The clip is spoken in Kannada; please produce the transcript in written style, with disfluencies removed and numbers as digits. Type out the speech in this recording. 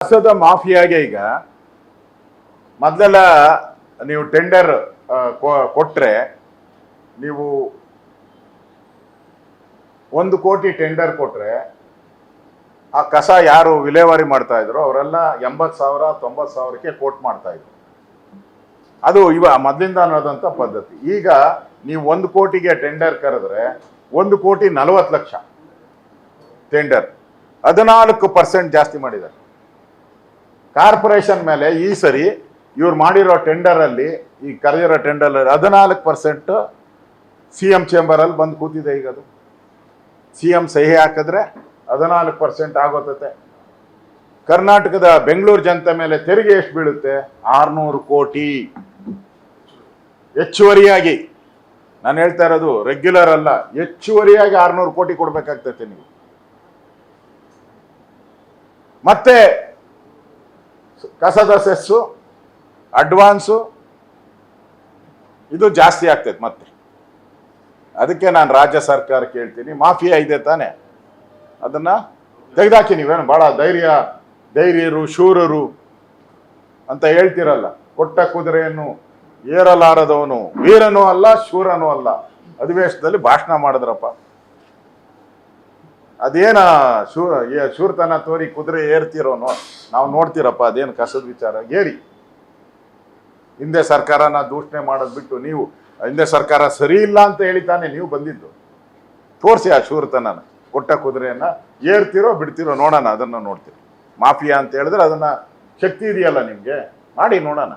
ಕಸದ ಮಾಫಿಯಾಗೆ ಈಗ ಮೊದಲೆಲ್ಲ ನೀವು ಟೆಂಡರ್ ಕೊಟ್ರೆ ನೀವು 1 ಕೋಟಿ ಟೆಂಡರ್ ಕೊಟ್ರೆ ಆ ಕಸ ಯಾರು ವಿಲೇವಾರಿ ಮಾಡ್ತಾ ಇದ್ರು ಅವರೆಲ್ಲ 80,000 90,000ಕ್ಕೆ ಕೋಟ್ ಮಾಡ್ತಾ ಇದ್ರು. ಅದು ಮೊದಲಿಂದ ಅನ್ನೋದಂತ ಪದ್ಧತಿ. ಈಗ ನೀವು 1 ಕೋಟಿಗೆ ಟೆಂಡರ್ ಕರೆದ್ರೆ 1 ಕೋಟಿ 40 ಲಕ್ಷ ಟೆಂಡರ್ 14% ಜಾಸ್ತಿ ಮಾಡಿದ್ದಾರೆ. ಕಾರ್ಪೊರೇಷನ್ ಮೇಲೆ ಈ ಸರಿ ಇವ್ರು ಮಾಡಿರೋ ಟೆಂಡರ್ ಅಲ್ಲಿ ಈ ಕರೆದಿರೋ ಟೆಂಡರ್ 14% CM ಚೇಂಬರ್ ಅಲ್ಲಿ ಬಂದು ಕೂತಿದೆ. ಈಗ ಅದು CM ಸಹಿ ಹಾಕಿದ್ರೆ 14% ಆಗೋತತೆ. ಕರ್ನಾಟಕದ ಬೆಂಗಳೂರು ಜನತೆ ಮೇಲೆ ತೆರಿಗೆ ಎಷ್ಟು ಬೀಳುತ್ತೆ? 600 ಕೋಟಿ ಹೆಚ್ಚುವರಿಯಾಗಿ. ನಾನು ಹೇಳ್ತಾ ಇರೋದು ರೆಗ್ಯುಲರ್ ಅಲ್ಲ, ಹೆಚ್ಚುವರಿಯಾಗಿ 600 ಕೋಟಿ ಕೊಡ್ಬೇಕಾಗ್ತೈತೆ ನೀವು. ಮತ್ತೆ ಕಸದ ಸೆಸ್ಸು ಅಡ್ವಾನ್ಸು ಇದು ಜಾಸ್ತಿ ಆಗ್ತೈತೆ ಮತ್ತೆ. ಅದಕ್ಕೆ ನಾನು ರಾಜ್ಯ ಸರ್ಕಾರ ಕೇಳ್ತೀನಿ, ಮಾಫಿಯಾ ಇದೆ ತಾನೆ, ಅದನ್ನ ತೆಗೆದಾಕಿ. ನೀವೇನು ಭಾಳ ಧೈರ್ಯರು ಶೂರರು ಅಂತ ಹೇಳ್ತಿರಲ್ಲ. ಕೊಟ್ಟ ಕುದುರೆಯನ್ನು ಏರಲಾರದವನು ವೀರನೂ ಅಲ್ಲ ಶೂರನೂ ಅಲ್ಲ. ಅಧಿವೇಶನದಲ್ಲಿ ಭಾಷಣ ಮಾಡಿದ್ರಪ್ಪ. ಅದೇನ ಶೂರ್ತನ ತೋರಿ ಕುದುರೆ ಏರ್ತಿರೋನು ನಾವು ನೋಡ್ತೀರಪ್ಪ. ಅದೇನು ಕಸದ ವಿಚಾರ ಏರಿ. ಹಿಂದೆ ಸರ್ಕಾರನ ದೂಷಣೆ ಮಾಡೋದು ಬಿಟ್ಟು ನೀವು ಹಿಂದೆ ಸರ್ಕಾರ ಸರಿ ಇಲ್ಲ ಅಂತ ಹೇಳಿತಾನೆ ನೀವು ಬಂದಿದ್ದು. ತೋರಿಸಿ ಆ ಶೂರ್ತನ. ಕೊಟ್ಟ ಕುದುರೆಯನ್ನ ಏರ್ತಿರೋ ಬಿಡ್ತಿರೋ ನೋಡೋಣ, ಅದನ್ನ ನೋಡ್ತೀರಿ. ಮಾಫಿಯಾ ಅಂತ ಹೇಳಿದ್ರೆ ಅದನ್ನ ಶಕ್ತಿ ಇದೆಯಲ್ಲ ನಿಮ್ಗೆ, ಮಾಡಿ ನೋಡೋಣ.